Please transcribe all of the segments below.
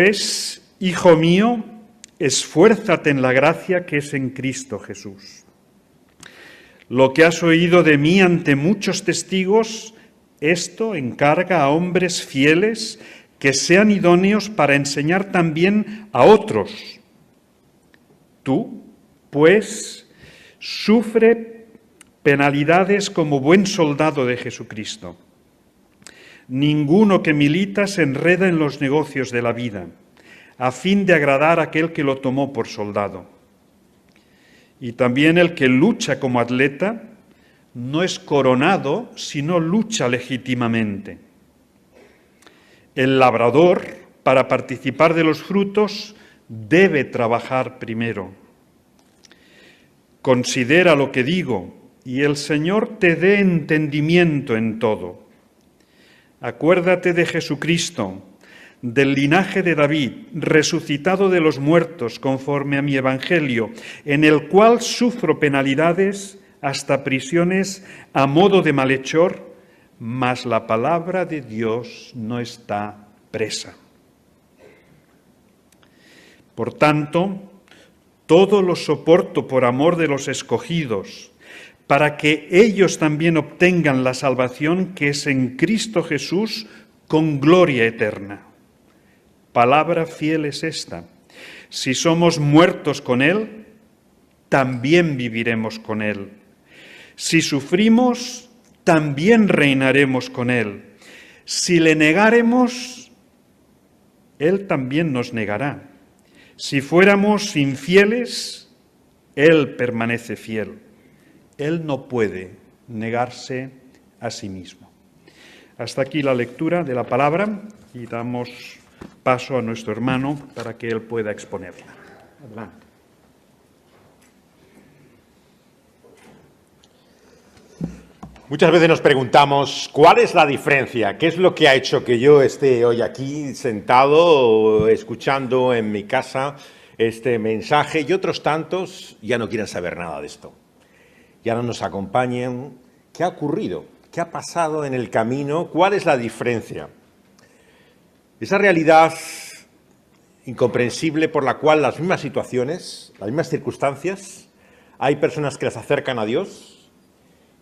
pues, hijo mío, esfuérzate en la gracia que es en Cristo Jesús. Lo que has oído de mí ante muchos testigos, esto encarga a hombres fieles que sean idóneos para enseñar también a otros. Tú, pues, sufre penalidades como buen soldado de Jesucristo. Ninguno que milita se enreda en los negocios de la vida, a fin de agradar a aquel que lo tomó por soldado. Y también el que lucha como atleta no es coronado, sino lucha legítimamente. El labrador, para participar de los frutos, debe trabajar primero. Considera lo que digo, y el Señor te dé entendimiento en todo. Acuérdate de Jesucristo, del linaje de David, resucitado de los muertos conforme a mi evangelio, en el cual sufro penalidades hasta prisiones a modo de malhechor, mas la palabra de Dios no está presa. Por tanto, todo lo soporto por amor de los escogidos, para que ellos también obtengan la salvación que es en Cristo Jesús con gloria eterna. Palabra fiel es esta: si somos muertos con Él, también viviremos con Él. Si sufrimos, también reinaremos con Él. Si le negáremos, Él también nos negará. Si fuéramos infieles, Él permanece fiel. Él no puede negarse a sí mismo. Hasta aquí la lectura de la palabra y damos paso a nuestro hermano para que él pueda exponerla. Adelante. Muchas veces nos preguntamos, ¿cuál es la diferencia? ¿Qué es lo que ha hecho que yo esté hoy aquí sentado, escuchando en mi casa este mensaje y otros tantos ya no quieren saber nada de esto? Ya no nos acompañen. ¿Qué ha ocurrido? ¿Qué ha pasado en el camino? ¿Cuál es la diferencia? Esa realidad incomprensible por la cual las mismas situaciones, las mismas circunstancias, hay personas que las acercan a Dios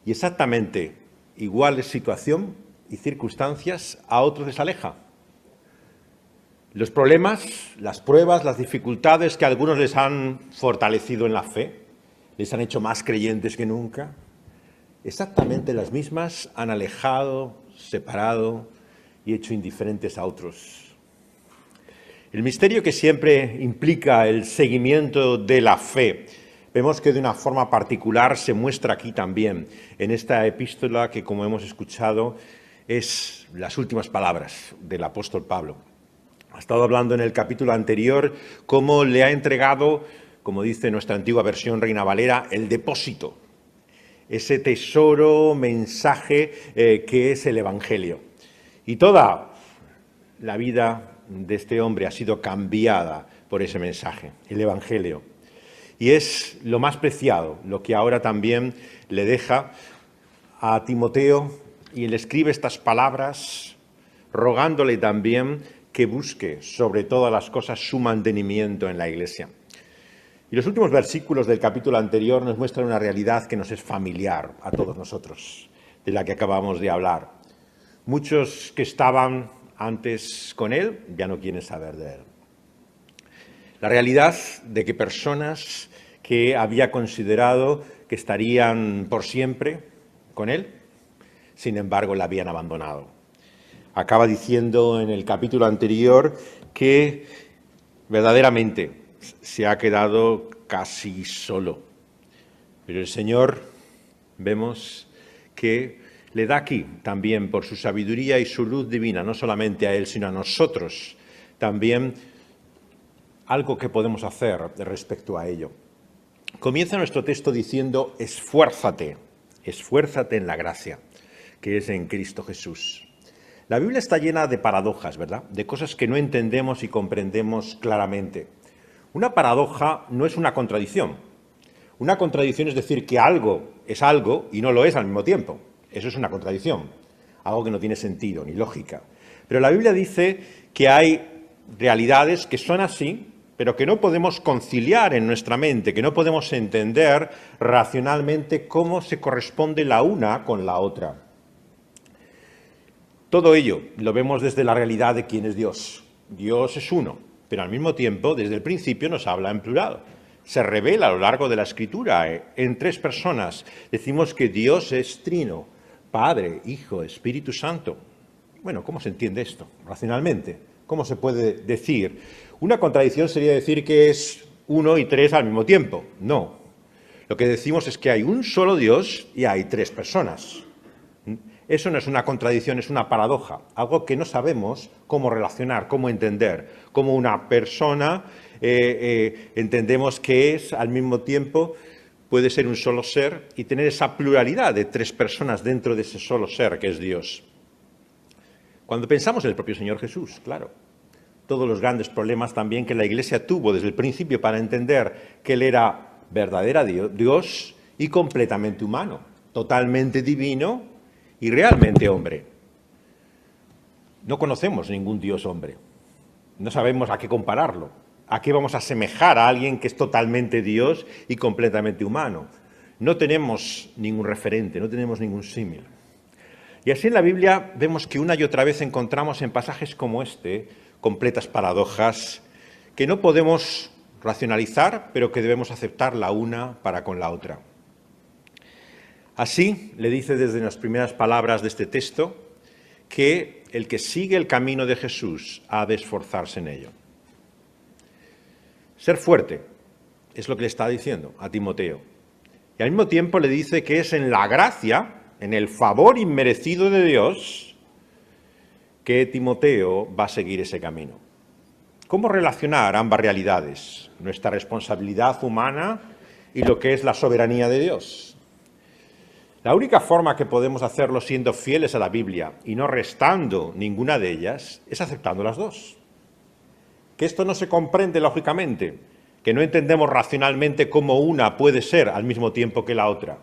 y exactamente igual situación y circunstancias a otros les aleja. Los problemas, las pruebas, las dificultades que a algunos les han fortalecido en la fe, les han hecho más creyentes que nunca, exactamente las mismas han alejado, separado y hecho indiferentes a otros. El misterio que siempre implica el seguimiento de la fe, vemos que de una forma particular se muestra aquí también, en esta epístola que, como hemos escuchado, es las últimas palabras del apóstol Pablo. Ha estado hablando en el capítulo anterior cómo le ha entregado, como dice nuestra antigua versión Reina Valera, el depósito, ese tesoro, mensaje que es el Evangelio. Y toda la vida de este hombre ha sido cambiada por ese mensaje, el Evangelio. Y es lo más preciado, lo que ahora también le deja a Timoteo, y él escribe estas palabras rogándole también que busque sobre todas las cosas su mantenimiento en la Iglesia. Y los últimos versículos del capítulo anterior nos muestran una realidad que nos es familiar a todos nosotros, de la que acabamos de hablar. Muchos que estaban antes con él ya no quieren saber de él. La realidad de que personas que había considerado que estarían por siempre con él, sin embargo, la habían abandonado. Acaba diciendo en el capítulo anterior que verdaderamente se ha quedado casi solo. Pero el Señor, vemos que le da aquí también por su sabiduría y su luz divina, no solamente a él, sino a nosotros, también algo que podemos hacer respecto a ello. Comienza nuestro texto diciendo, esfuérzate en la gracia, que es en Cristo Jesús. La Biblia está llena de paradojas, ¿verdad? De cosas que no entendemos y comprendemos claramente. Una paradoja no es una contradicción. Una contradicción es decir que algo es algo y no lo es al mismo tiempo. Eso es una contradicción, algo que no tiene sentido ni lógica. Pero la Biblia dice que hay realidades que son así, pero que no podemos conciliar en nuestra mente, que no podemos entender racionalmente cómo se corresponde la una con la otra. Todo ello lo vemos desde la realidad de quién es Dios. Dios es uno, pero al mismo tiempo, desde el principio, nos habla en plural. Se revela a lo largo de la Escritura en tres personas. Decimos que Dios es trino, Padre, Hijo, Espíritu Santo. Bueno, ¿cómo se entiende esto racionalmente? ¿Cómo se puede decir? Una contradicción sería decir que es uno y tres al mismo tiempo. No. Lo que decimos es que hay un solo Dios y hay tres personas. Eso no es una contradicción, es una paradoja, algo que no sabemos cómo relacionar, cómo entender, cómo una persona entendemos que es al mismo tiempo, puede ser un solo ser y tener esa pluralidad de tres personas dentro de ese solo ser que es Dios. Cuando pensamos en el propio Señor Jesús, claro, todos los grandes problemas también que la Iglesia tuvo desde el principio para entender que Él era verdadera Dios y completamente humano, totalmente divino y realmente hombre. No conocemos ningún Dios hombre. No sabemos a qué compararlo. ¿A qué vamos a asemejar a alguien que es totalmente Dios y completamente humano? No tenemos ningún referente, no tenemos ningún símil. Y así en la Biblia vemos que una y otra vez encontramos en pasajes como este completas paradojas que no podemos racionalizar, pero que debemos aceptar la una para con la otra. Así, le dice desde las primeras palabras de este texto que el que sigue el camino de Jesús ha de esforzarse en ello. Ser fuerte es lo que le está diciendo a Timoteo. Y al mismo tiempo le dice que es en la gracia, en el favor inmerecido de Dios, que Timoteo va a seguir ese camino. ¿Cómo relacionar ambas realidades? Nuestra responsabilidad humana y lo que es la soberanía de Dios. La única forma que podemos hacerlo siendo fieles a la Biblia y no restando ninguna de ellas es aceptando las dos. Que esto no se comprende lógicamente, que no entendemos racionalmente cómo una puede ser al mismo tiempo que la otra.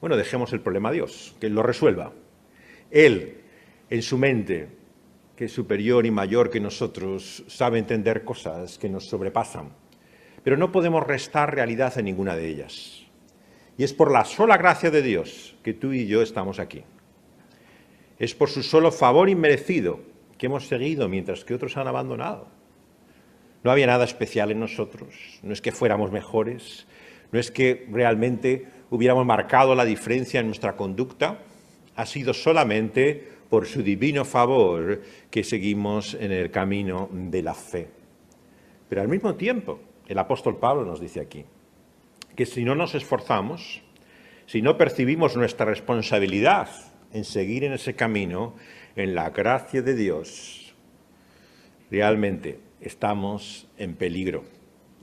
Bueno, dejemos el problema a Dios, que Él lo resuelva. Él, en su mente, que es superior y mayor que nosotros, sabe entender cosas que nos sobrepasan. Pero no podemos restar realidad en ninguna de ellas. Y es por la sola gracia de Dios que tú y yo estamos aquí. Es por su solo favor inmerecido que hemos seguido mientras que otros han abandonado. No había nada especial en nosotros, no es que fuéramos mejores, no es que realmente hubiéramos marcado la diferencia en nuestra conducta, ha sido solamente por su divino favor que seguimos en el camino de la fe. Pero al mismo tiempo, el apóstol Pablo nos dice aquí, que si no nos esforzamos, si no percibimos nuestra responsabilidad en seguir en ese camino, en la gracia de Dios, realmente estamos en peligro.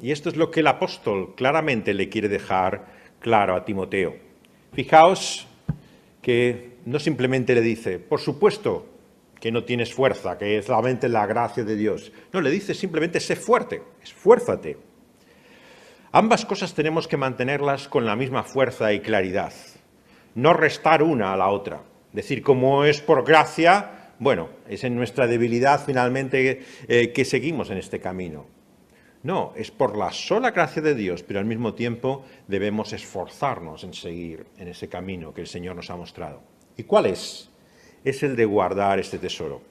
Y esto es lo que el apóstol claramente le quiere dejar claro a Timoteo. Fijaos que no simplemente le dice, por supuesto que no tienes fuerza, que es solamente la gracia de Dios. No, le dice simplemente, sé fuerte, esfuérzate. Ambas cosas tenemos que mantenerlas con la misma fuerza y claridad, no restar una a la otra. Decir, como es por gracia, bueno, es en nuestra debilidad finalmente que seguimos en este camino. No, es por la sola gracia de Dios, pero al mismo tiempo debemos esforzarnos en seguir en ese camino que el Señor nos ha mostrado. ¿Y cuál es? Es el de guardar este tesoro.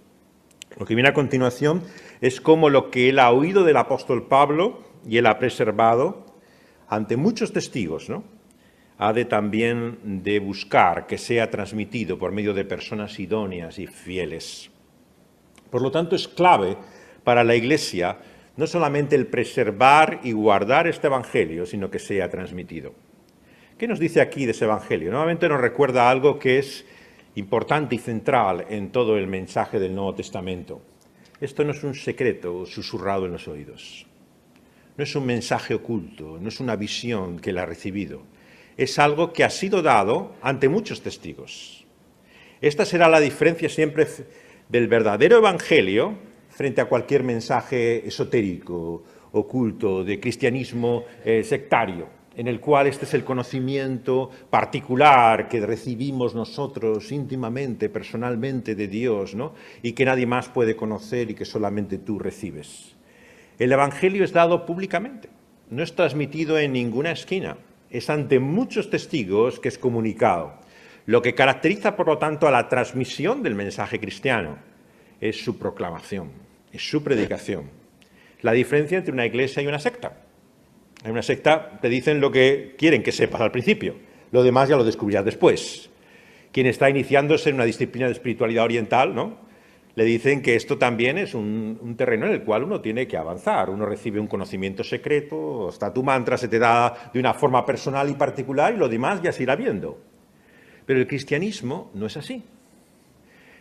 Lo que viene a continuación es como lo que él ha oído del apóstol Pablo y él ha preservado ante muchos testigos, ¿no? Ha de también de buscar que sea transmitido por medio de personas idóneas y fieles. Por lo tanto, es clave para la Iglesia no solamente el preservar y guardar este Evangelio, sino que sea transmitido. ¿Qué nos dice aquí de ese Evangelio? Nuevamente nos recuerda algo que es importante y central en todo el mensaje del Nuevo Testamento. Esto no es un secreto susurrado en los oídos. No es un mensaje oculto, no es una visión que él ha recibido. Es algo que ha sido dado ante muchos testigos. Esta será la diferencia siempre del verdadero evangelio frente a cualquier mensaje esotérico, oculto, de cristianismo sectario. en el cual este es el conocimiento particular que recibimos nosotros íntimamente, personalmente de Dios, ¿no? Y que nadie más puede conocer y que solamente tú recibes. El Evangelio es dado públicamente, no es transmitido en ninguna esquina, es ante muchos testigos que es comunicado. Lo que caracteriza, por lo tanto, a la transmisión del mensaje cristiano es su proclamación, es su predicación. La diferencia entre una iglesia y una secta. En una secta te dicen lo que quieren que sepas al principio, lo demás ya lo descubrirás después. Quien está iniciándose en una disciplina de espiritualidad oriental, ¿no?, le dicen que esto también es un terreno en el cual uno tiene que avanzar. Uno recibe un conocimiento secreto, hasta tu mantra se te da de una forma personal y particular y lo demás ya se irá viendo. Pero el cristianismo no es así.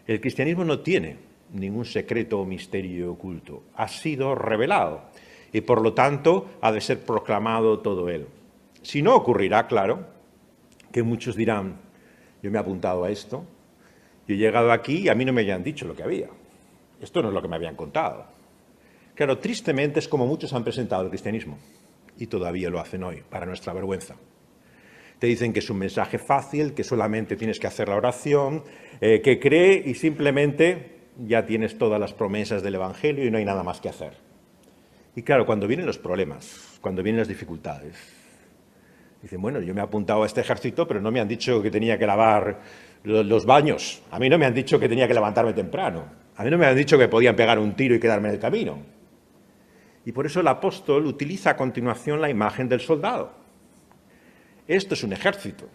El cristianismo no tiene ningún secreto o misterio oculto. Ha sido revelado. Y por lo tanto ha de ser proclamado todo él. Si no, ocurrirá, claro, que muchos dirán, yo me he apuntado a esto, yo he llegado aquí y a mí no me habían dicho lo que había. Esto no es lo que me habían contado. Claro, tristemente es como muchos han presentado el cristianismo, y todavía lo hacen hoy, para nuestra vergüenza. Te dicen que es un mensaje fácil, que solamente tienes que hacer la oración, que cree y simplemente ya tienes todas las promesas del Evangelio y no hay nada más que hacer. Y claro, cuando vienen los problemas, cuando vienen las dificultades, dicen, bueno, yo me he apuntado a este ejército, pero no me han dicho que tenía que lavar los baños. A mí no me han dicho que tenía que levantarme temprano. A mí no me han dicho que podían pegar un tiro y quedarme en el camino. Y por eso el apóstol utiliza a continuación la imagen del soldado. Esto es un ejército.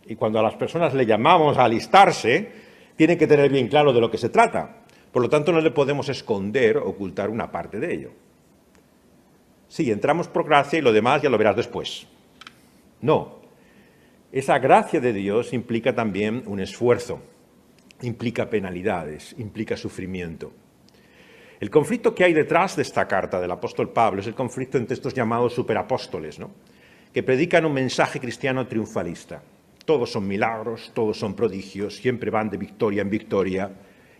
Y cuando a las personas le llamamos a alistarse, tienen que tener bien claro de lo que se trata. Por lo tanto, no le podemos esconder o ocultar una parte de ello. Sí, entramos por gracia y lo demás ya lo verás después. No. Esa gracia de Dios implica también un esfuerzo, implica penalidades, implica sufrimiento. El conflicto que hay detrás de esta carta del apóstol Pablo es el conflicto entre estos llamados superapóstoles, ¿no?, que predican un mensaje cristiano triunfalista. Todos son milagros, todos son prodigios, siempre van de victoria en victoria.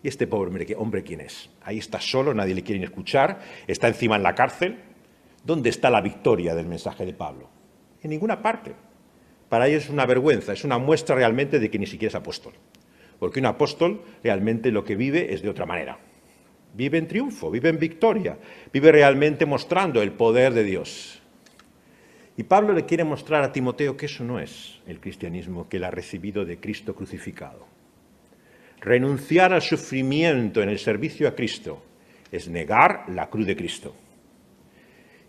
¿Y este pobre hombre quién es? Ahí está solo, nadie le quiere escuchar, está encima en la cárcel. ¿Dónde está la victoria del mensaje de Pablo? En ninguna parte. Para ellos es una vergüenza, es una muestra realmente de que ni siquiera es apóstol. Porque un apóstol realmente lo que vive es de otra manera. Vive en triunfo, vive en victoria, vive realmente mostrando el poder de Dios. Y Pablo le quiere mostrar a Timoteo que eso no es el cristianismo que él ha recibido de Cristo crucificado. Renunciar al sufrimiento en el servicio a Cristo es negar la cruz de Cristo.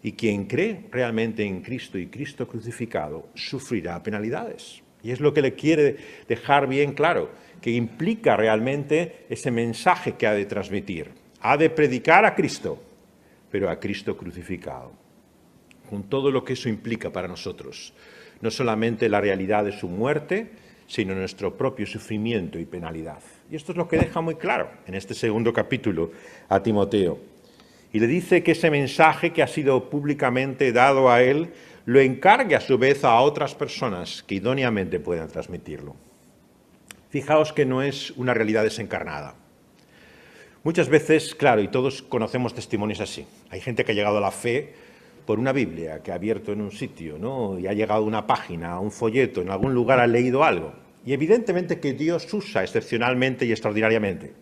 Y quien cree realmente en Cristo y Cristo crucificado sufrirá penalidades. Y es lo que le quiere dejar bien claro, que implica realmente ese mensaje que ha de transmitir. Ha de predicar a Cristo, pero a Cristo crucificado. Con todo lo que eso implica para nosotros. No solamente la realidad de su muerte, sino nuestro propio sufrimiento y penalidad. Y esto es lo que deja muy claro en este segundo capítulo a Timoteo. Y le dice que ese mensaje que ha sido públicamente dado a él lo encargue a su vez a otras personas que idóneamente puedan transmitirlo. Fijaos que no es una realidad desencarnada. Muchas veces, claro, y todos conocemos testimonios así. Hay gente que ha llegado a la fe por una Biblia que ha abierto en un sitio, ¿no?, y ha llegado a una página, a un folleto, en algún lugar ha leído algo. Y evidentemente que Dios usa excepcionalmente y extraordinariamente.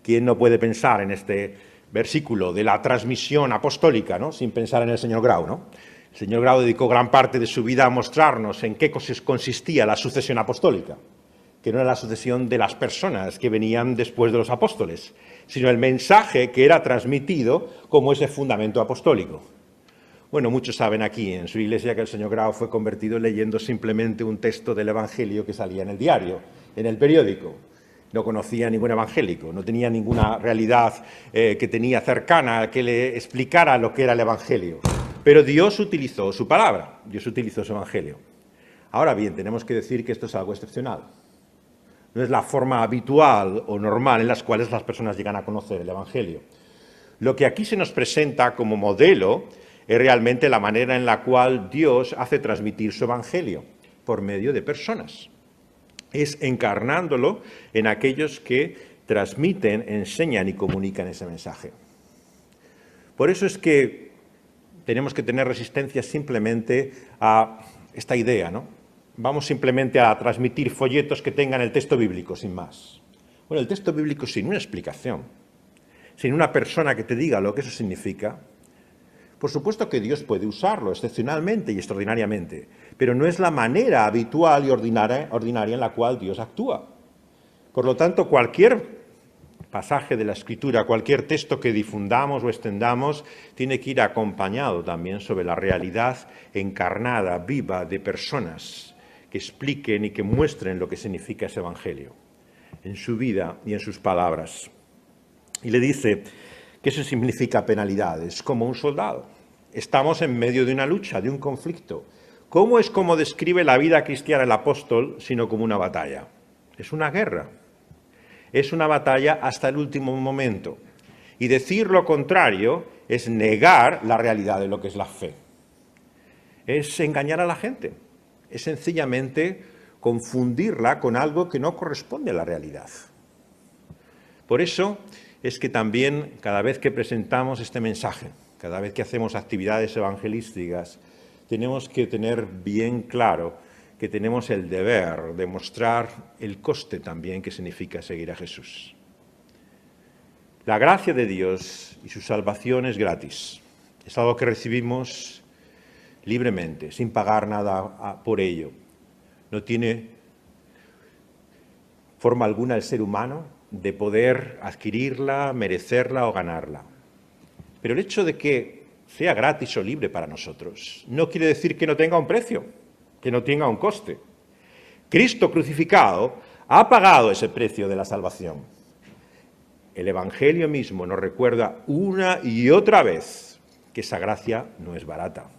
¿Quién no puede pensar en este versículo de la transmisión apostólica, ¿no?, sin pensar en el señor Grau, ¿no? El señor Grau dedicó gran parte de su vida a mostrarnos en qué consistía la sucesión apostólica, que no era la sucesión de las personas que venían después de los apóstoles, sino el mensaje que era transmitido como ese fundamento apostólico. Bueno, muchos saben aquí en su iglesia que el señor Grau fue convertido leyendo simplemente un texto del Evangelio que salía en el diario, en el periódico. No conocía ningún evangélico, no tenía ninguna realidad que tenía cercana que le explicara lo que era el Evangelio. Pero Dios utilizó su palabra, Dios utilizó su Evangelio. Ahora bien, tenemos que decir que esto es algo excepcional. No es la forma habitual o normal en las cuales las personas llegan a conocer el Evangelio. Lo que aquí se nos presenta como modelo es realmente la manera en la cual Dios hace transmitir su Evangelio, por medio de personas. Es encarnándolo en aquellos que transmiten, enseñan y comunican ese mensaje. Por eso es que tenemos que tener resistencia simplemente a esta idea, ¿no? Vamos simplemente a transmitir folletos que tengan el texto bíblico, sin más. Bueno, el texto bíblico sin una explicación, sin una persona que te diga lo que eso significa, por supuesto que Dios puede usarlo excepcionalmente y extraordinariamente, pero no es la manera habitual y ordinaria en la cual Dios actúa. Por lo tanto, cualquier pasaje de la Escritura, cualquier texto que difundamos o extendamos, tiene que ir acompañado también sobre la realidad encarnada, viva, de personas que expliquen y que muestren lo que significa ese Evangelio en su vida y en sus palabras. Y le dice que eso significa penalidades, como un soldado. Estamos en medio de una lucha, de un conflicto. ¿Cómo es como describe la vida cristiana el apóstol, sino como una batalla? Es una guerra. Es una batalla hasta el último momento. Y decir lo contrario es negar la realidad de lo que es la fe. Es engañar a la gente. Es sencillamente confundirla con algo que no corresponde a la realidad. Por eso es que también cada vez que presentamos este mensaje, cada vez que hacemos actividades evangelísticas, tenemos que tener bien claro que tenemos el deber de mostrar el coste también que significa seguir a Jesús. La gracia de Dios y su salvación es gratis. Es algo que recibimos libremente, sin pagar nada por ello. No tiene forma alguna el ser humano de poder adquirirla, merecerla o ganarla. Pero el hecho de que sea gratis o libre para nosotros no quiere decir que no tenga un precio, que no tenga un coste. Cristo crucificado ha pagado ese precio de la salvación. El Evangelio mismo nos recuerda una y otra vez que esa gracia no es barata.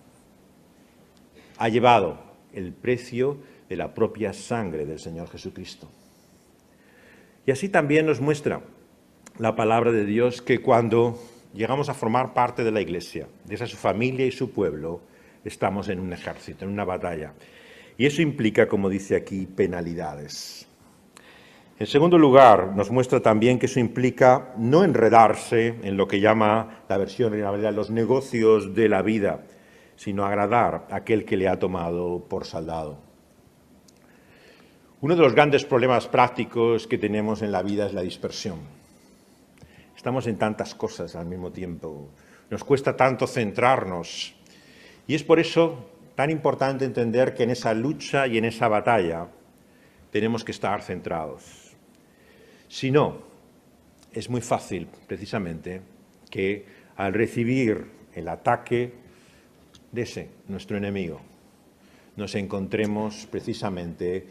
Ha llevado el precio de la propia sangre del Señor Jesucristo. Y así también nos muestra la palabra de Dios que cuando llegamos a formar parte de la Iglesia, de esa su familia y su pueblo, estamos en un ejército, en una batalla. Y eso implica, como dice aquí, penalidades. En segundo lugar, nos muestra también que eso implica no enredarse en lo que llama la versión Reina Valera los negocios de la vida, sino agradar a aquel que le ha tomado por soldado. Uno de los grandes problemas prácticos que tenemos en la vida es la dispersión. Estamos en tantas cosas al mismo tiempo. Nos cuesta tanto centrarnos. Y es por eso tan importante entender que en esa lucha y en esa batalla tenemos que estar centrados. Si no, es muy fácil, precisamente, que al recibir el ataque de ese, nuestro enemigo, nos encontremos precisamente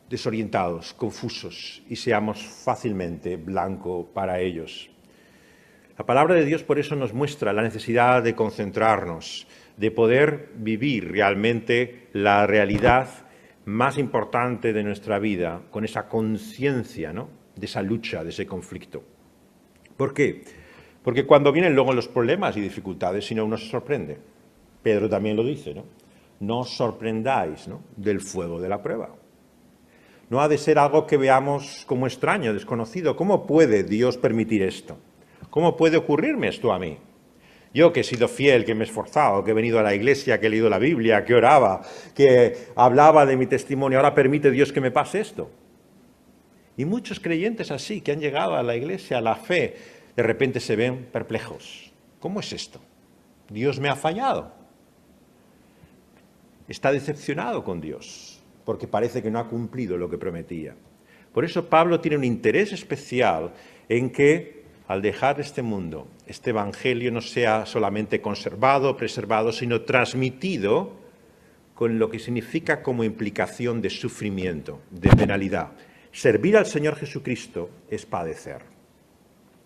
desorientados, confusos y seamos fácilmente blanco para ellos. La palabra de Dios por eso nos muestra la necesidad de concentrarnos, de poder vivir realmente la realidad más importante de nuestra vida con esa conciencia, ¿no?, de esa lucha, de ese conflicto. ¿Por qué? Porque cuando vienen luego los problemas y dificultades, si no, uno se sorprende. Pedro también lo dice, ¿no? No os sorprendáis, ¿no?, del fuego de la prueba. No ha de ser algo que veamos como extraño, desconocido. ¿Cómo puede Dios permitir esto? ¿Cómo puede ocurrirme esto a mí? Yo que he sido fiel, que me he esforzado, que he venido a la iglesia, que he leído la Biblia, que oraba, que hablaba de mi testimonio, ahora permite Dios que me pase esto. Y muchos creyentes así, que han llegado a la iglesia, a la fe, de repente se ven perplejos. ¿Cómo es esto? ¿Dios me ha fallado? Está decepcionado con Dios, porque parece que no ha cumplido lo que prometía. Por eso Pablo tiene un interés especial en que, al dejar este mundo, este Evangelio no sea solamente conservado, preservado, sino transmitido con lo que significa como implicación de sufrimiento, de penalidad. Servir al Señor Jesucristo es padecer.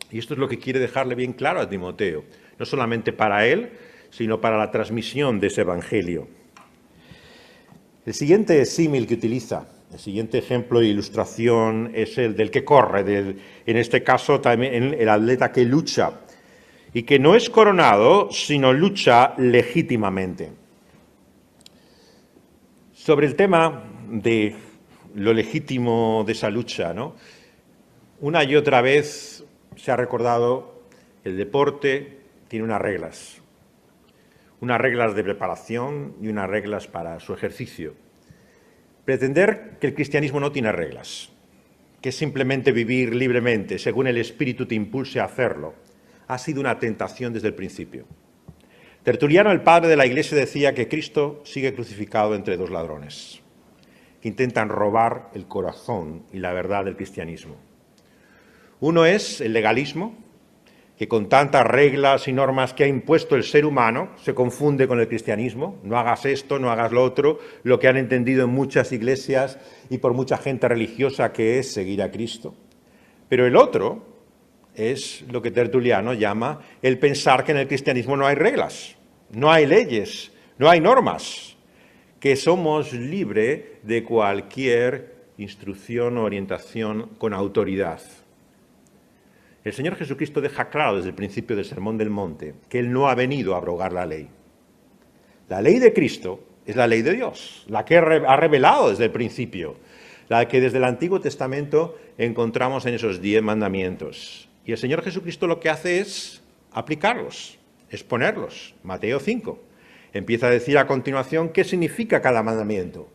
Y esto es lo que quiere dejarle bien claro a Timoteo, no solamente para él, sino para la transmisión de ese Evangelio. El siguiente símil que utiliza, el siguiente ejemplo de ilustración es el del que corre, en este caso también el atleta que lucha y que no es coronado, sino lucha legítimamente. Sobre el tema de lo legítimo de esa lucha, ¿no?, una y otra vez se ha recordado el deporte tiene unas reglas. unas reglas de preparación y unas reglas para su ejercicio. Pretender que el cristianismo no tiene reglas, que es simplemente vivir libremente, según el Espíritu te impulse a hacerlo, ha sido una tentación desde el principio. Tertuliano, el padre de la Iglesia, decía que Cristo sigue crucificado entre dos ladrones, que intentan robar el corazón y la verdad del cristianismo. Uno es el legalismo, que con tantas reglas y normas que ha impuesto el ser humano se confunde con el cristianismo. No hagas esto, no hagas lo otro, lo que han entendido en muchas iglesias y por mucha gente religiosa que es seguir a Cristo. Pero el otro es lo que Tertuliano llama el pensar que en el cristianismo no hay reglas, no hay leyes, no hay normas, que somos libres de cualquier instrucción o orientación con autoridad. El Señor Jesucristo deja claro desde el principio del Sermón del Monte que Él no ha venido a abrogar la ley. La ley de Cristo es la ley de Dios, la que ha revelado desde el principio, la que desde el Antiguo Testamento encontramos en esos 10 mandamientos. Y el Señor Jesucristo lo que hace es aplicarlos, exponerlos. Mateo 5 empieza a decir a continuación qué significa cada mandamiento.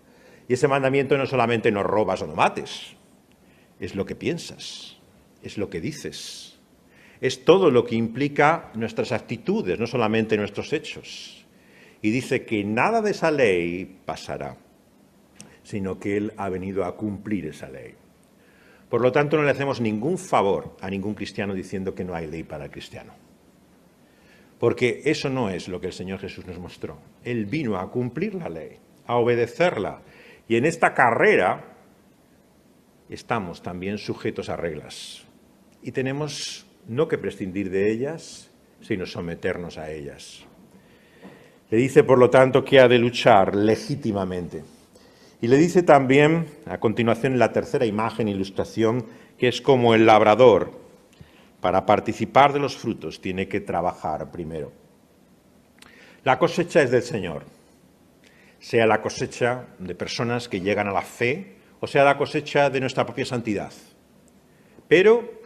Y ese mandamiento no solamente no robas o no mates, es lo que piensas, es lo que dices, es todo lo que implica nuestras actitudes, no solamente nuestros hechos. Y dice que nada de esa ley pasará, sino que Él ha venido a cumplir esa ley. Por lo tanto, no le hacemos ningún favor a ningún cristiano diciendo que no hay ley para el cristiano. Porque eso no es lo que el Señor Jesús nos mostró. Él vino a cumplir la ley, a obedecerla. Y en esta carrera estamos también sujetos a reglas. Y tenemos no que prescindir de ellas, sino someternos a ellas. Le dice, por lo tanto, que ha de luchar legítimamente. Y le dice también, a continuación, en la tercera imagen, ilustración, que es como el labrador, para participar de los frutos, tiene que trabajar primero. La cosecha es del Señor, sea la cosecha de personas que llegan a la fe, o sea la cosecha de nuestra propia santidad. Pero,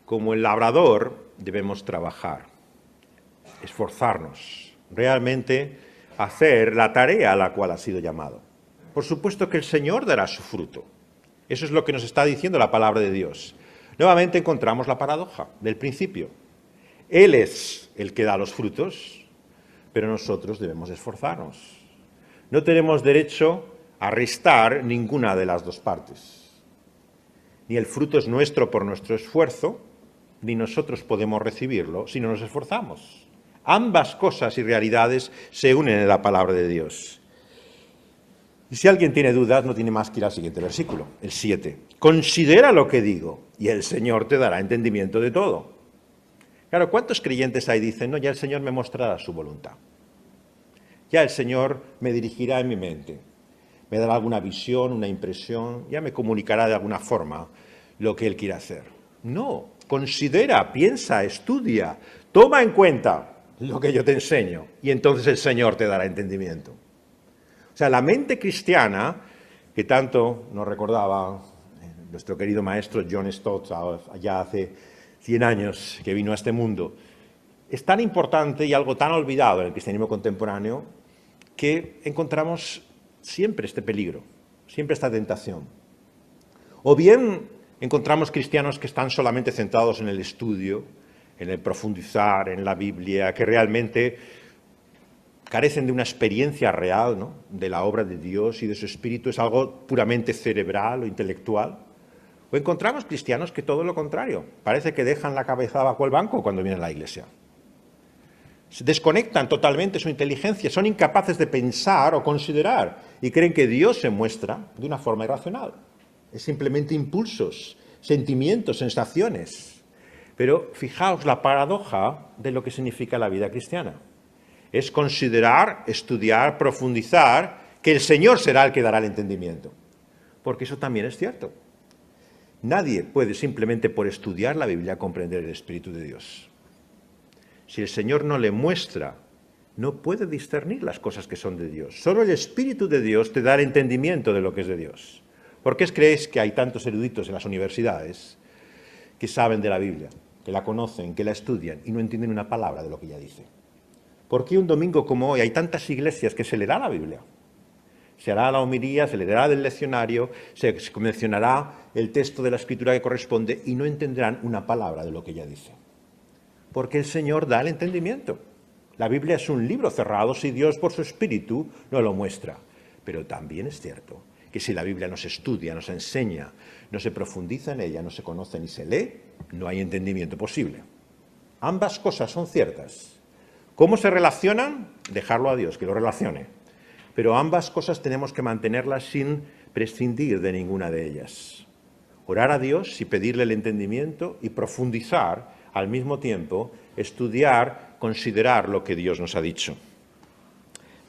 como el labrador, debemos trabajar, esforzarnos, realmente hacer la tarea a la cual ha sido llamado. Por supuesto que el Señor dará su fruto. Eso es lo que nos está diciendo la palabra de Dios. Nuevamente encontramos la paradoja del principio. Él es el que da los frutos, pero nosotros debemos esforzarnos. No tenemos derecho a restar ninguna de las dos partes. Ni el fruto es nuestro por nuestro esfuerzo, ni nosotros podemos recibirlo si no nos esforzamos. Ambas cosas y realidades se unen en la palabra de Dios. Y si alguien tiene dudas, no tiene más que ir al siguiente versículo, el 7. Considera lo que digo, y el Señor te dará entendimiento de todo. Claro, ¿cuántos creyentes hay? Dicen, no, ya el Señor me mostrará su voluntad. Ya el Señor me dirigirá en mi mente. Me dará alguna visión, una impresión, ya me comunicará de alguna forma lo que Él quiere hacer. No, considera, piensa, estudia, toma en cuenta lo que yo te enseño, y entonces el Señor te dará entendimiento. O sea, la mente cristiana, que tanto nos recordaba nuestro querido maestro John Stott, allá hace 100 años que vino a este mundo, es tan importante y algo tan olvidado en el cristianismo contemporáneo que encontramos siempre este peligro, siempre esta tentación. O bien encontramos cristianos que están solamente centrados en el estudio, en el profundizar en la Biblia, que realmente carecen de una experiencia real, ¿no?, de la obra de Dios y de su Espíritu, es algo puramente cerebral o intelectual. O encontramos cristianos que todo lo contrario, parece que dejan la cabeza bajo el banco cuando vienen a la iglesia. Se desconectan totalmente su inteligencia, son incapaces de pensar o considerar y creen que Dios se muestra de una forma irracional. Es simplemente impulsos, sentimientos, sensaciones. Pero fijaos la paradoja de lo que significa la vida cristiana. Es considerar, estudiar, profundizar, que el Señor será el que dará el entendimiento. Porque eso también es cierto. Nadie puede simplemente por estudiar la Biblia comprender el Espíritu de Dios. Si el Señor no le muestra, no puede discernir las cosas que son de Dios. Solo el Espíritu de Dios te da el entendimiento de lo que es de Dios. ¿Por qué creéis que hay tantos eruditos en las universidades que saben de la Biblia, que la conocen, que la estudian y no entienden una palabra de lo que ella dice? ¿Por qué un domingo como hoy hay tantas iglesias que se leerá la Biblia? Se hará la homilía, se leerá del leccionario, se mencionará el texto de la Escritura que corresponde y no entenderán una palabra de lo que ella dice. Porque el Señor da el entendimiento. La Biblia es un libro cerrado si Dios por su Espíritu no lo muestra. Pero también es cierto que si la Biblia no se estudia, no se enseña, no se profundiza en ella, no se conoce ni se lee, no hay entendimiento posible. Ambas cosas son ciertas. ¿Cómo se relacionan? Dejarlo a Dios, que lo relacione. Pero ambas cosas tenemos que mantenerlas sin prescindir de ninguna de ellas. Orar a Dios y pedirle el entendimiento y profundizar al mismo tiempo, estudiar, considerar lo que Dios nos ha dicho.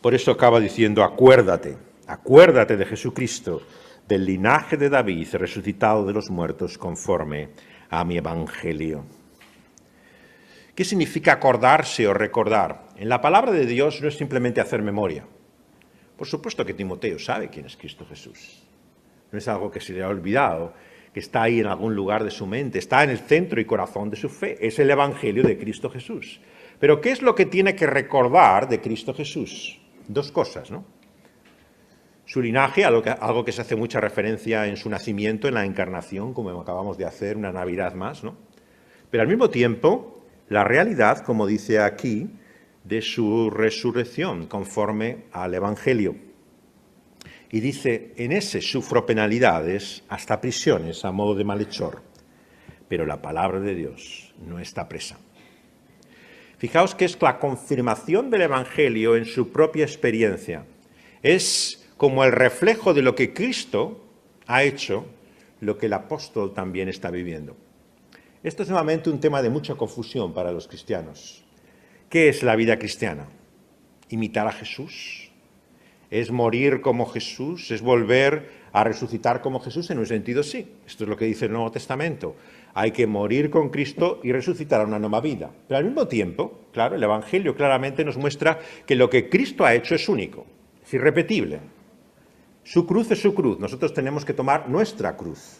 Por eso acaba diciendo, acuérdate de Jesucristo, del linaje de David, resucitado de los muertos conforme a mi evangelio. ¿Qué significa acordarse o recordar? En la palabra de Dios no es simplemente hacer memoria. Por supuesto que Timoteo sabe quién es Cristo Jesús. No es algo que se le ha olvidado, que está ahí en algún lugar de su mente, está en el centro y corazón de su fe. Es el Evangelio de Cristo Jesús. Pero ¿qué es lo que tiene que recordar de Cristo Jesús? Dos cosas, ¿no? Su linaje, algo que se hace mucha referencia en su nacimiento, en la encarnación, como acabamos de hacer, una Navidad más, ¿no? Pero al mismo tiempo, la realidad, como dice aquí, de su resurrección, conforme al Evangelio. Y dice, en ese sufro penalidades, hasta prisiones, a modo de malhechor. Pero la palabra de Dios no está presa. Fijaos que es la confirmación del Evangelio en su propia experiencia. Es como el reflejo de lo que Cristo ha hecho, lo que el apóstol también está viviendo. Esto es nuevamente un tema de mucha confusión para los cristianos. ¿Qué es la vida cristiana? ¿Imitar a Jesús? ¿Es morir como Jesús? ¿Es volver a resucitar como Jesús? En un sentido sí. Esto es lo que dice el Nuevo Testamento. Hay que morir con Cristo y resucitar a una nueva vida. Pero al mismo tiempo, claro, el Evangelio claramente nos muestra que lo que Cristo ha hecho es único, es irrepetible. Su cruz es su cruz. Nosotros tenemos que tomar nuestra cruz.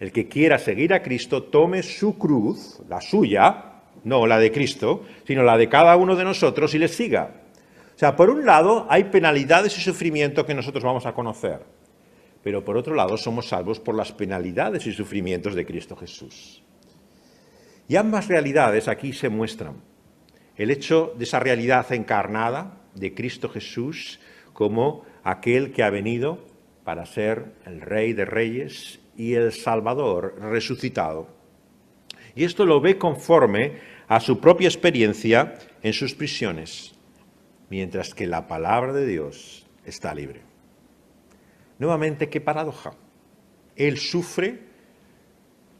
El que quiera seguir a Cristo, tome su cruz, la suya, no la de Cristo, sino la de cada uno de nosotros y le siga. O sea, por un lado hay penalidades y sufrimiento que nosotros vamos a conocer, pero por otro lado somos salvos por las penalidades y sufrimientos de Cristo Jesús. Y ambas realidades aquí se muestran. El hecho de esa realidad encarnada de Cristo Jesús como aquel que ha venido para ser el Rey de Reyes y el Salvador resucitado. Y esto lo ve conforme a su propia experiencia en sus prisiones, mientras que la palabra de Dios está libre. Nuevamente, qué paradoja. Él sufre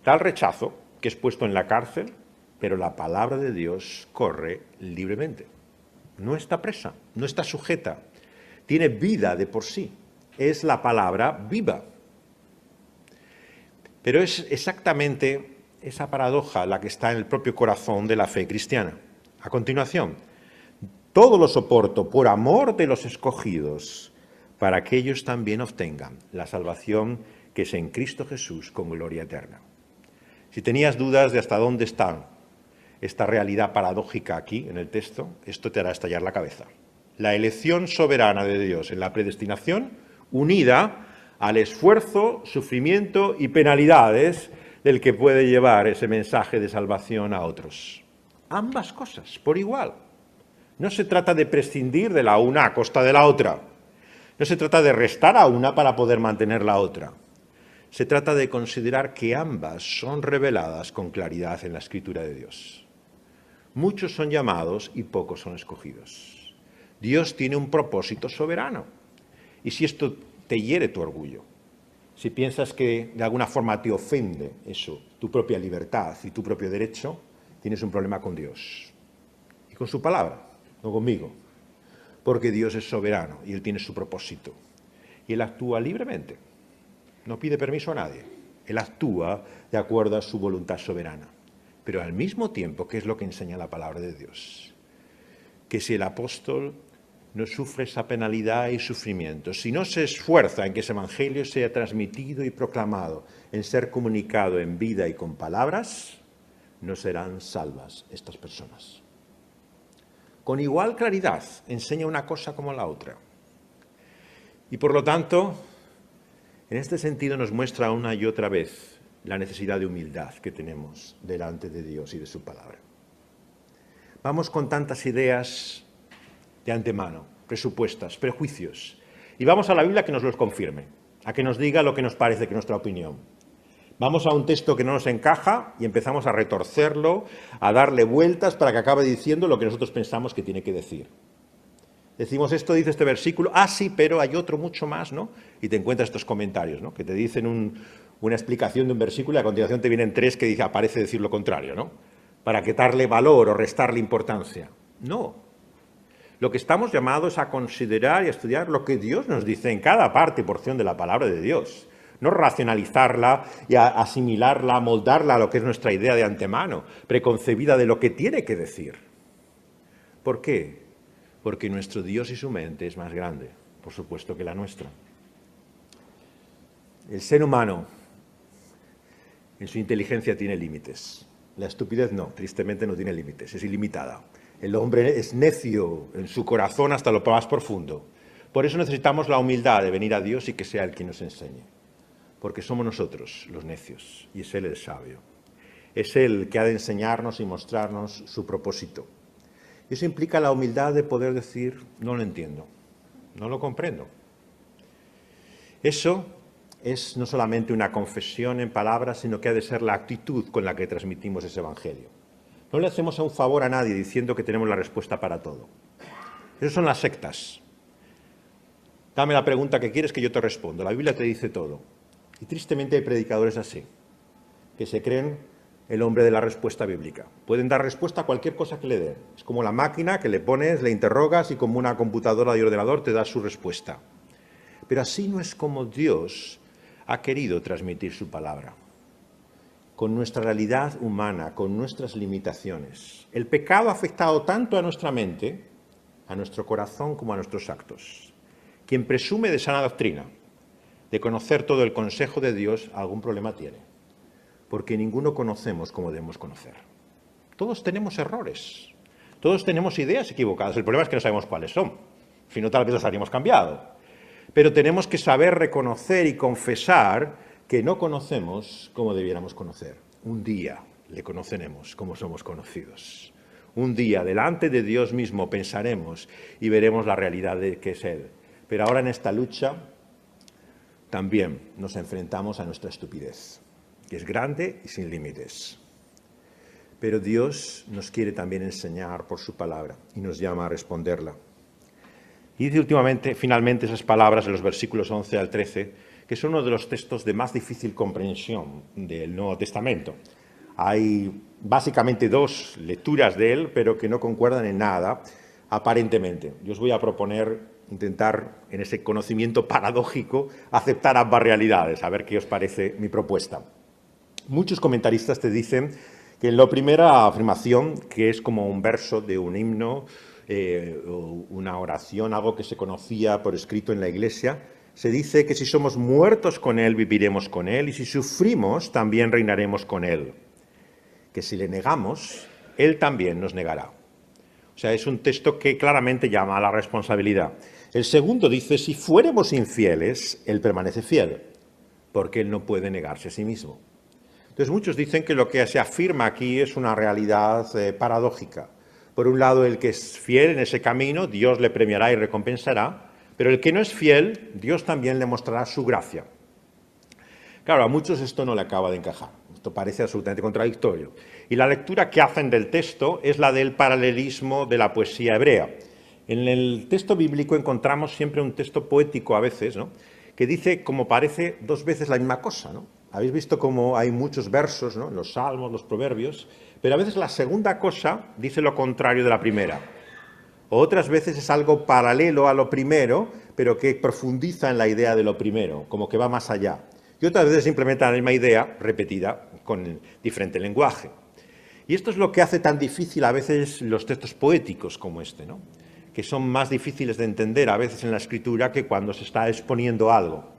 tal rechazo que es puesto en la cárcel, pero la palabra de Dios corre libremente. No está presa, no está sujeta, tiene vida de por sí. Es la palabra viva. Pero es exactamente esa paradoja la que está en el propio corazón de la fe cristiana. A continuación, todo lo soporto por amor de los escogidos, para que ellos también obtengan la salvación que es en Cristo Jesús con gloria eterna. Si tenías dudas de hasta dónde está esta realidad paradójica aquí en el texto, esto te hará estallar la cabeza. La elección soberana de Dios en la predestinación, unida al esfuerzo, sufrimiento y penalidades del que puede llevar ese mensaje de salvación a otros. Ambas cosas, por igual. No se trata de prescindir de la una a costa de la otra. No se trata de restar a una para poder mantener la otra. Se trata de considerar que ambas son reveladas con claridad en la Escritura de Dios. Muchos son llamados y pocos son escogidos. Dios tiene un propósito soberano. Y si esto te hiere tu orgullo, si piensas que de alguna forma te ofende eso, tu propia libertad y tu propio derecho, tienes un problema con Dios y con su palabra, no conmigo, porque Dios es soberano y Él tiene su propósito y Él actúa libremente, no pide permiso a nadie, Él actúa de acuerdo a su voluntad soberana, pero al mismo tiempo, ¿qué es lo que enseña la palabra de Dios? Que si el apóstol no sufre esa penalidad y sufrimiento, si no se esfuerza en que ese evangelio sea transmitido y proclamado, en ser comunicado en vida y con palabras, no serán salvas estas personas. con igual claridad enseña una cosa como la otra. Y por lo tanto, en este sentido nos muestra una y otra vez la necesidad de humildad que tenemos delante de Dios y de su palabra. Vamos con tantas ideas de antemano, presupuestas, prejuicios, y vamos a la Biblia que nos los confirme, a que nos diga lo que nos parece, que nuestra opinión. Vamos a un texto que no nos encaja y empezamos a retorcerlo, a darle vueltas para que acabe diciendo lo que nosotros pensamos que tiene que decir. Decimos, esto dice este versículo, sí, pero hay otro mucho más, ¿no? Y te encuentras estos comentarios, ¿no? Que te dicen una explicación de un versículo y a continuación te vienen tres que aparece decir lo contrario, ¿no? Para quitarle valor o restarle importancia. No. Lo que estamos llamados a considerar y a estudiar lo que Dios nos dice en cada parte y porción de la palabra de Dios. No racionalizarla y asimilarla, moldarla a lo que es nuestra idea de antemano, preconcebida de lo que tiene que decir. ¿Por qué? Porque nuestro Dios y su mente es más grande, por supuesto, que la nuestra. El ser humano en su inteligencia tiene límites. La estupidez no, tristemente no tiene límites, es ilimitada. El hombre es necio en su corazón hasta lo más profundo. Por eso necesitamos la humildad de venir a Dios y que sea Él quien nos enseñe. Porque somos nosotros los necios y es Él el sabio. Es Él el que ha de enseñarnos y mostrarnos su propósito. Eso implica la humildad de poder decir, no lo entiendo, no lo comprendo. Eso es no solamente una confesión en palabras, sino que ha de ser la actitud con la que transmitimos ese evangelio. No le hacemos un favor a nadie diciendo que tenemos la respuesta para todo. Esas son las sectas. Dame la pregunta que quieres que yo te respondo. La Biblia te dice todo. Y tristemente hay predicadores así, que se creen el hombre de la respuesta bíblica. Pueden dar respuesta a cualquier cosa que le den. Es como la máquina que le pones, le interrogas y como una computadora de ordenador te da su respuesta. Pero así no es como Dios ha querido transmitir su palabra. Con nuestra realidad humana, con nuestras limitaciones. El pecado ha afectado tanto a nuestra mente, a nuestro corazón, como a nuestros actos. Quien presume de sana doctrina, de conocer todo el consejo de Dios, algún problema tiene. Porque ninguno conocemos como debemos conocer. Todos tenemos errores, todos tenemos ideas equivocadas. El problema es que no sabemos cuáles son, si no tal vez las habríamos cambiado. Pero tenemos que saber reconocer y confesar que no conocemos como debiéramos conocer. Un día le conoceremos como somos conocidos. Un día delante de Dios mismo pensaremos y veremos la realidad de que es Él. Pero ahora en esta lucha también nos enfrentamos a nuestra estupidez, que es grande y sin límites. Pero Dios nos quiere también enseñar por su palabra y nos llama a responderla. Y dice finalmente esas palabras en los versículos 11 al 13, que son uno de los textos de más difícil comprensión del Nuevo Testamento. Hay básicamente dos lecturas de él, pero que no concuerdan en nada, aparentemente. Yo os voy a proponer intentar, en ese conocimiento paradójico, aceptar ambas realidades, a ver qué os parece mi propuesta. Muchos comentaristas te dicen que en la primera afirmación, que es como un verso de un himno, o una oración, algo que se conocía por escrito en la Iglesia, se dice que si somos muertos con Él, viviremos con Él, y si sufrimos, también reinaremos con Él. Que si le negamos, Él también nos negará. O sea, es un texto que claramente llama a la responsabilidad. El segundo dice, si fuéramos infieles, Él permanece fiel, porque Él no puede negarse a sí mismo. Entonces muchos dicen que lo que se afirma aquí es una realidad paradójica. Por un lado, el que es fiel en ese camino, Dios le premiará y recompensará, pero el que no es fiel, Dios también le mostrará su gracia. Claro, a muchos esto no le acaba de encajar, esto parece absolutamente contradictorio. Y la lectura que hacen del texto es la del paralelismo de la poesía hebrea. En el texto bíblico encontramos siempre un texto poético a veces, ¿no?, que dice, como parece, dos veces la misma cosa, ¿no? Habéis visto cómo hay muchos versos, ¿no?, en los salmos, los proverbios, pero a veces la segunda cosa dice lo contrario de la primera. O otras veces es algo paralelo a lo primero, pero que profundiza en la idea de lo primero, como que va más allá. Y otras veces simplemente la misma idea repetida con diferente lenguaje. Y esto es lo que hace tan difícil a veces los textos poéticos como este, ¿no?, que son más difíciles de entender a veces en la Escritura que cuando se está exponiendo algo.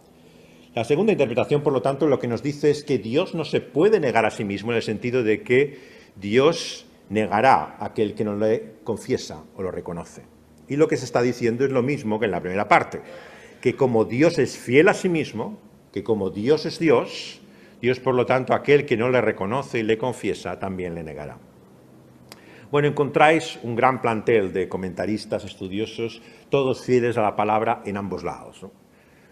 La segunda interpretación, por lo tanto, lo que nos dice es que Dios no se puede negar a sí mismo en el sentido de que Dios negará a aquel que no le confiesa o lo reconoce. Y lo que se está diciendo es lo mismo que en la primera parte, que como Dios es fiel a sí mismo, que como Dios es Dios, Dios, por lo tanto, aquel que no le reconoce y le confiesa, también le negará. Bueno, encontráis un gran plantel de comentaristas, estudiosos, todos fieles a la palabra en ambos lados, ¿no?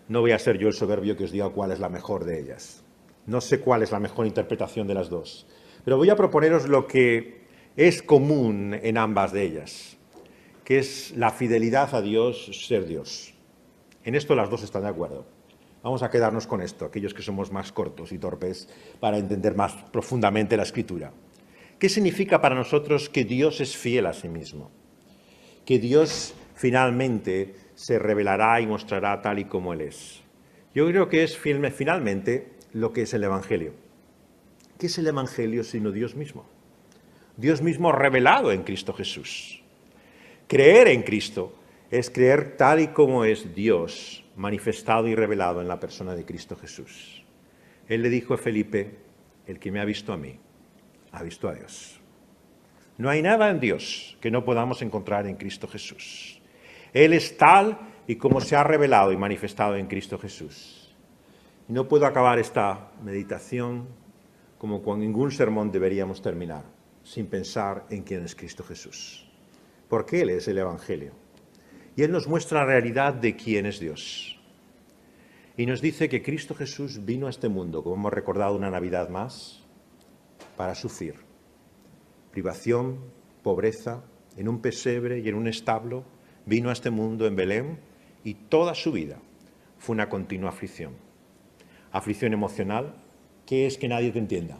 No voy a ser yo el soberbio que os diga cuál es la mejor de ellas. No sé cuál es la mejor interpretación de las dos, pero voy a proponeros lo que es común en ambas de ellas, que es la fidelidad a Dios, ser Dios. En esto las dos están de acuerdo. Vamos a quedarnos con esto, aquellos que somos más cortos y torpes, para entender más profundamente la Escritura. ¿Qué significa para nosotros que Dios es fiel a sí mismo? Que Dios finalmente se revelará y mostrará tal y como Él es. Yo creo que es finalmente lo que es el Evangelio. ¿Qué es el Evangelio sino Dios mismo? Dios mismo revelado en Cristo Jesús. Creer en Cristo es creer tal y como es Dios manifestado y revelado en la persona de Cristo Jesús. Él le dijo a Felipe, el que me ha visto a mí, ha visto a Dios. No hay nada en Dios que no podamos encontrar en Cristo Jesús. Él es tal y como se ha revelado y manifestado en Cristo Jesús. Y no puedo acabar esta meditación como con ningún sermón deberíamos terminar, sin pensar en quién es Cristo Jesús. Porque Él es el Evangelio. Y Él nos muestra la realidad de quién es Dios. Y nos dice que Cristo Jesús vino a este mundo, como hemos recordado una Navidad más, para sufrir. Privación, pobreza, en un pesebre y en un establo, vino a este mundo en Belén y toda su vida fue una continua aflicción. Aflicción emocional, que es que nadie te entienda,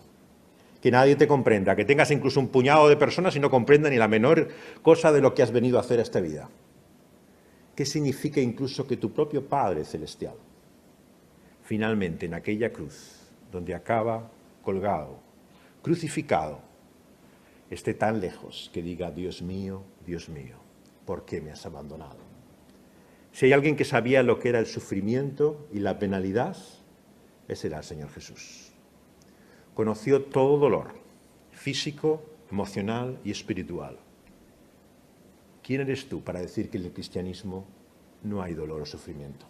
que nadie te comprenda, que tengas incluso un puñado de personas y no comprendan ni la menor cosa de lo que has venido a hacer a esta vida. ¿Qué significa incluso que tu propio Padre Celestial, finalmente en aquella cruz, donde acaba colgado, crucificado, esté tan lejos que diga, Dios mío, ¿por qué me has abandonado? Si hay alguien que sabía lo que era el sufrimiento y la penalidad, ese era el Señor Jesús. Conoció todo dolor, físico, emocional y espiritual. ¿Quién eres tú para decir que en el cristianismo no hay dolor o sufrimiento?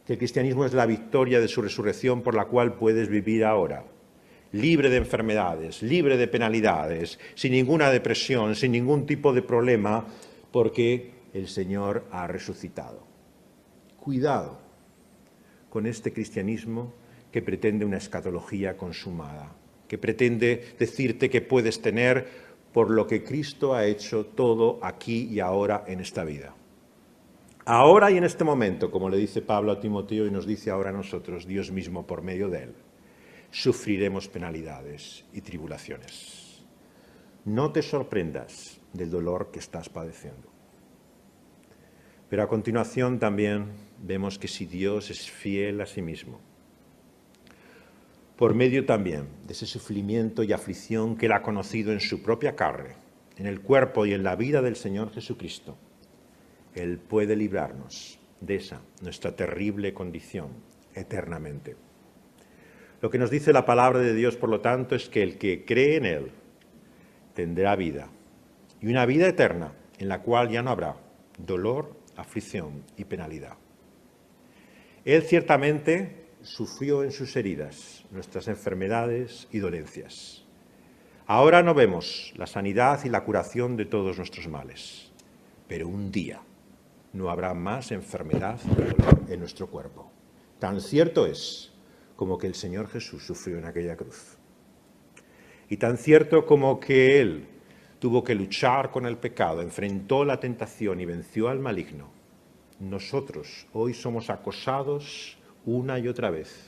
Que el cristianismo es la victoria de su resurrección por la cual puedes vivir ahora, libre de enfermedades, libre de penalidades, sin ninguna depresión, sin ningún tipo de problema, porque el Señor ha resucitado. Cuidado con este cristianismo que pretende una escatología consumada, que pretende decirte que puedes tener por lo que Cristo ha hecho todo aquí y ahora en esta vida. Ahora y en este momento, como le dice Pablo a Timoteo y nos dice ahora a nosotros, Dios mismo por medio de él, sufriremos penalidades y tribulaciones. No te sorprendas del dolor que estás padeciendo. Pero a continuación también vemos que si Dios es fiel a sí mismo, por medio también de ese sufrimiento y aflicción que Él ha conocido en su propia carne, en el cuerpo y en la vida del Señor Jesucristo, Él puede librarnos de esa nuestra terrible condición eternamente. Lo que nos dice la palabra de Dios, por lo tanto, es que el que cree en Él tendrá vida, y una vida eterna en la cual ya no habrá dolor, aflicción y penalidad. Él ciertamente sufrió en sus heridas nuestras enfermedades y dolencias. Ahora no vemos la sanidad y la curación de todos nuestros males, pero un día no habrá más enfermedad y dolor en nuestro cuerpo. Tan cierto es como que el Señor Jesús sufrió en aquella cruz. Y tan cierto como que Él tuvo que luchar con el pecado, enfrentó la tentación y venció al maligno, nosotros hoy somos acosados una y otra vez,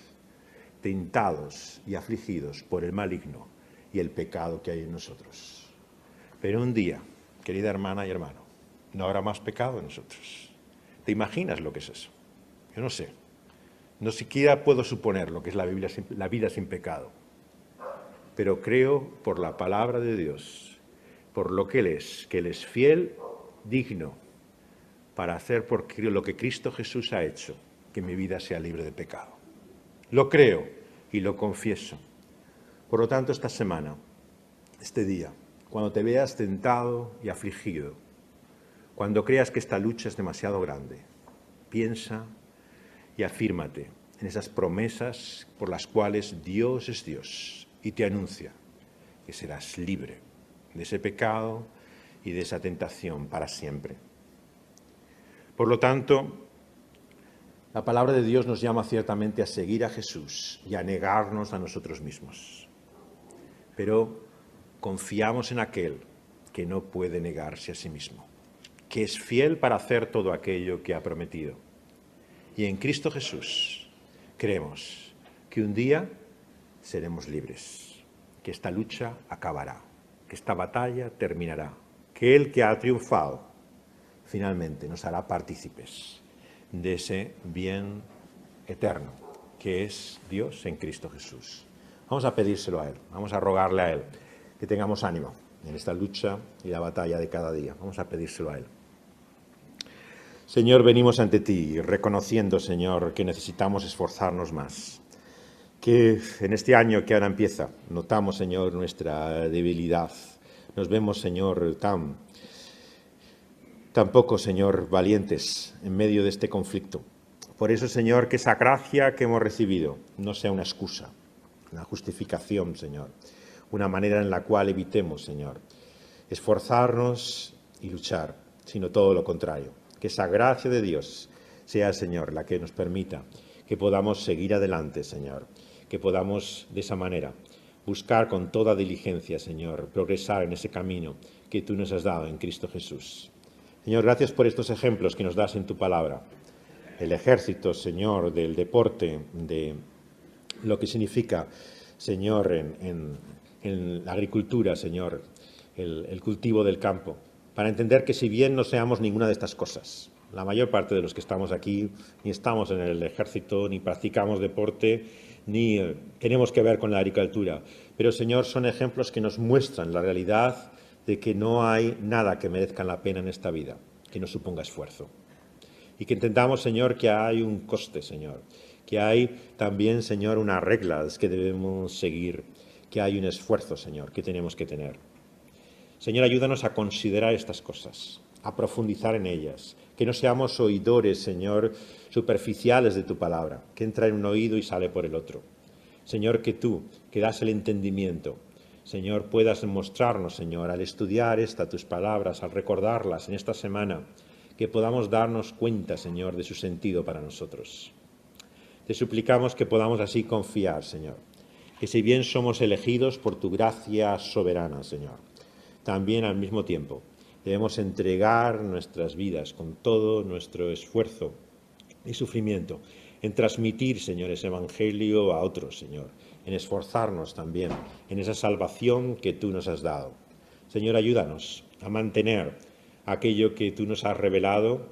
tentados y afligidos por el maligno y el pecado que hay en nosotros. Pero un día, querida hermana y hermano, no habrá más pecado en nosotros. ¿Te imaginas lo que es eso? Yo no sé. No siquiera puedo suponer lo que es la vida sin pecado. Pero creo por la palabra de Dios, por lo que Él es, que Él es fiel, digno, para hacer por lo que Cristo Jesús ha hecho, que mi vida sea libre de pecado. Lo creo y lo confieso. Por lo tanto, esta semana, este día, cuando te veas tentado y afligido, cuando creas que esta lucha es demasiado grande, piensa y afírmate en esas promesas por las cuales Dios es Dios y te anuncia que serás libre de ese pecado y de esa tentación para siempre. Por lo tanto, la palabra de Dios nos llama ciertamente a seguir a Jesús y a negarnos a nosotros mismos. Pero confiamos en aquel que no puede negarse a sí mismo, que es fiel para hacer todo aquello que ha prometido. Y en Cristo Jesús creemos que un día seremos libres, que esta lucha acabará, que esta batalla terminará, que el que ha triunfado finalmente nos hará partícipes de ese bien eterno, que es Dios en Cristo Jesús. Vamos a pedírselo a Él, vamos a rogarle a Él que tengamos ánimo en esta lucha y la batalla de cada día. Vamos a pedírselo a Él. Señor, venimos ante ti reconociendo, Señor, que necesitamos esforzarnos más. Que en este año que ahora empieza, notamos, Señor, nuestra debilidad. Nos vemos, Señor, tan poco, Señor, valientes en medio de este conflicto. Por eso, Señor, que esa gracia que hemos recibido no sea una excusa, una justificación, Señor, una manera en la cual evitemos, Señor, esforzarnos y luchar, sino todo lo contrario. Que esa gracia de Dios sea, Señor, la que nos permita que podamos seguir adelante, Señor, que podamos de esa manera buscar con toda diligencia, Señor, progresar en ese camino que tú nos has dado en Cristo Jesús. Señor, gracias por estos ejemplos que nos das en tu palabra. El ejército, Señor, del deporte, de lo que significa, Señor, en la agricultura, Señor, el cultivo del campo, para entender que si bien no seamos ninguna de estas cosas, la mayor parte de los que estamos aquí ni estamos en el ejército, ni practicamos deporte, ni tenemos que ver con la agricultura, pero, Señor, son ejemplos que nos muestran la realidad de que no hay nada que merezca la pena en esta vida, que no suponga esfuerzo. Y que entendamos, Señor, que hay un coste, Señor, que hay también, Señor, unas reglas que debemos seguir, que hay un esfuerzo, Señor, que tenemos que tener. Señor, ayúdanos a considerar estas cosas, a profundizar en ellas, que no seamos oidores, Señor, superficiales de tu palabra, que entra en un oído y sale por el otro. Señor, que tú, que das el entendimiento, Señor, puedas mostrarnos, Señor, al estudiar tus palabras, al recordarlas en esta semana, que podamos darnos cuenta, Señor, de su sentido para nosotros. Te suplicamos que podamos así confiar, Señor, que si bien somos elegidos por tu gracia soberana, Señor, también al mismo tiempo debemos entregar nuestras vidas con todo nuestro esfuerzo y sufrimiento en transmitir, Señor, ese evangelio a otros, Señor, en esforzarnos también en esa salvación que tú nos has dado. Señor, ayúdanos a mantener aquello que tú nos has revelado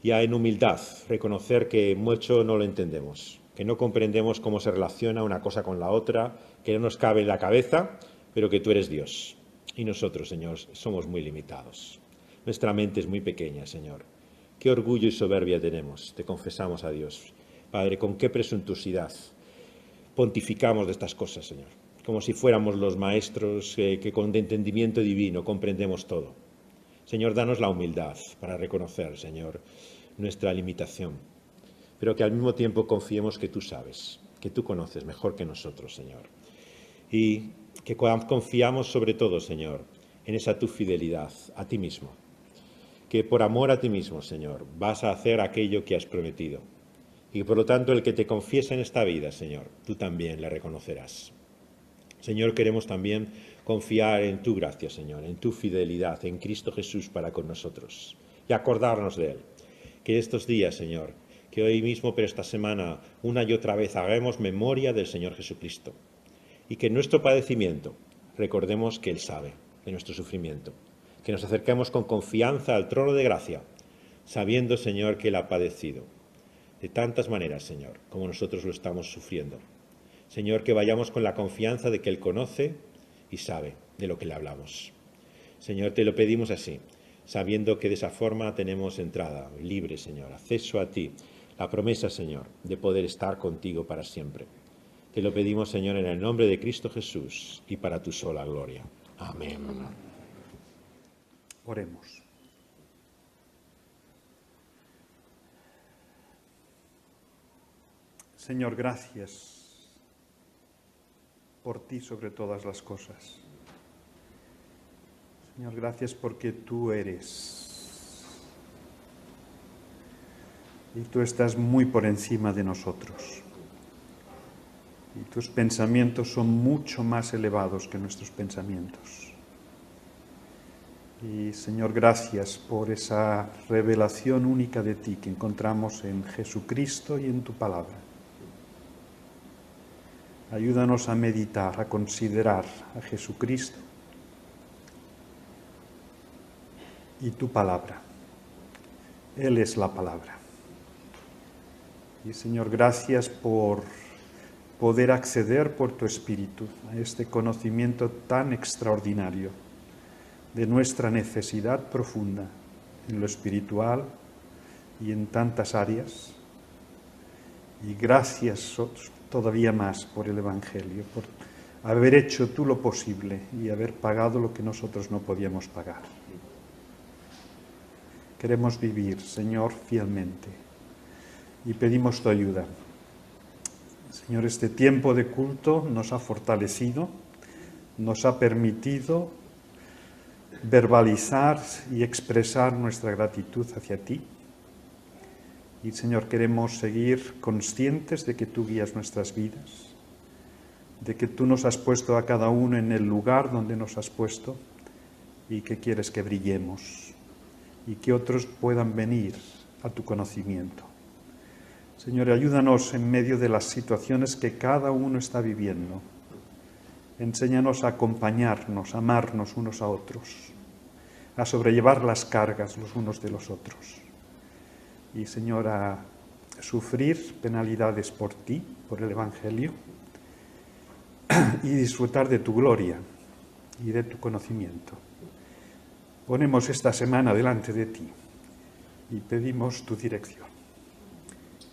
y a, en humildad, reconocer que mucho no lo entendemos, que no comprendemos cómo se relaciona una cosa con la otra, que no nos cabe en la cabeza, pero que tú eres Dios. Y nosotros, Señor, somos muy limitados. Nuestra mente es muy pequeña, Señor. Qué orgullo y soberbia tenemos, te confesamos a Dios. Padre, con qué presuntuosidad pontificamos de estas cosas, Señor, como si fuéramos los maestros que con entendimiento divino comprendemos todo. Señor, danos la humildad para reconocer, Señor, nuestra limitación, pero que al mismo tiempo confiemos que tú sabes, que tú conoces mejor que nosotros, Señor, y que confiamos sobre todo, Señor, en esa tu fidelidad a ti mismo, que por amor a ti mismo, Señor, vas a hacer aquello que has prometido. Y por lo tanto, el que te confiesa en esta vida, Señor, tú también le reconocerás. Señor, queremos también confiar en tu gracia, Señor, en tu fidelidad, en Cristo Jesús para con nosotros. Y acordarnos de Él. Que estos días, Señor, que hoy mismo, pero esta semana, una y otra vez hagamos memoria del Señor Jesucristo. Y que en nuestro padecimiento recordemos que Él sabe de nuestro sufrimiento. Que nos acerquemos con confianza al trono de gracia, sabiendo, Señor, que Él ha padecido. De tantas maneras, Señor, como nosotros lo estamos sufriendo. Señor, que vayamos con la confianza de que Él conoce y sabe de lo que le hablamos. Señor, te lo pedimos así, sabiendo que de esa forma tenemos entrada libre, Señor, acceso a ti, la promesa, Señor, de poder estar contigo para siempre. Te lo pedimos, Señor, en el nombre de Cristo Jesús y para tu sola gloria. Amén. Oremos. Señor, gracias por ti sobre todas las cosas. Señor, gracias porque tú eres. Y tú estás muy por encima de nosotros. Y tus pensamientos son mucho más elevados que nuestros pensamientos. Y Señor, gracias por esa revelación única de ti que encontramos en Jesucristo y en tu palabra. Ayúdanos a meditar, a considerar a Jesucristo y tu palabra. Él es la palabra. Y Señor, gracias por poder acceder por tu Espíritu a este conocimiento tan extraordinario de nuestra necesidad profunda en lo espiritual y en tantas áreas. Y gracias todavía más por el Evangelio, por haber hecho tú lo posible y haber pagado lo que nosotros no podíamos pagar. Queremos vivir, Señor, fielmente y pedimos tu ayuda. Señor, este tiempo de culto nos ha fortalecido, nos ha permitido verbalizar y expresar nuestra gratitud hacia ti. Y, Señor, queremos seguir conscientes de que tú guías nuestras vidas, de que tú nos has puesto a cada uno en el lugar donde nos has puesto y que quieres que brillemos y que otros puedan venir a tu conocimiento. Señor, ayúdanos en medio de las situaciones que cada uno está viviendo. Enséñanos a acompañarnos, a amarnos unos a otros, a sobrellevar las cargas los unos de los otros. Y, Señor, a sufrir penalidades por ti, por el Evangelio, y disfrutar de tu gloria y de tu conocimiento. Ponemos esta semana delante de ti y pedimos tu dirección.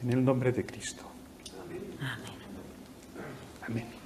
En el nombre de Cristo. Amén. Amén.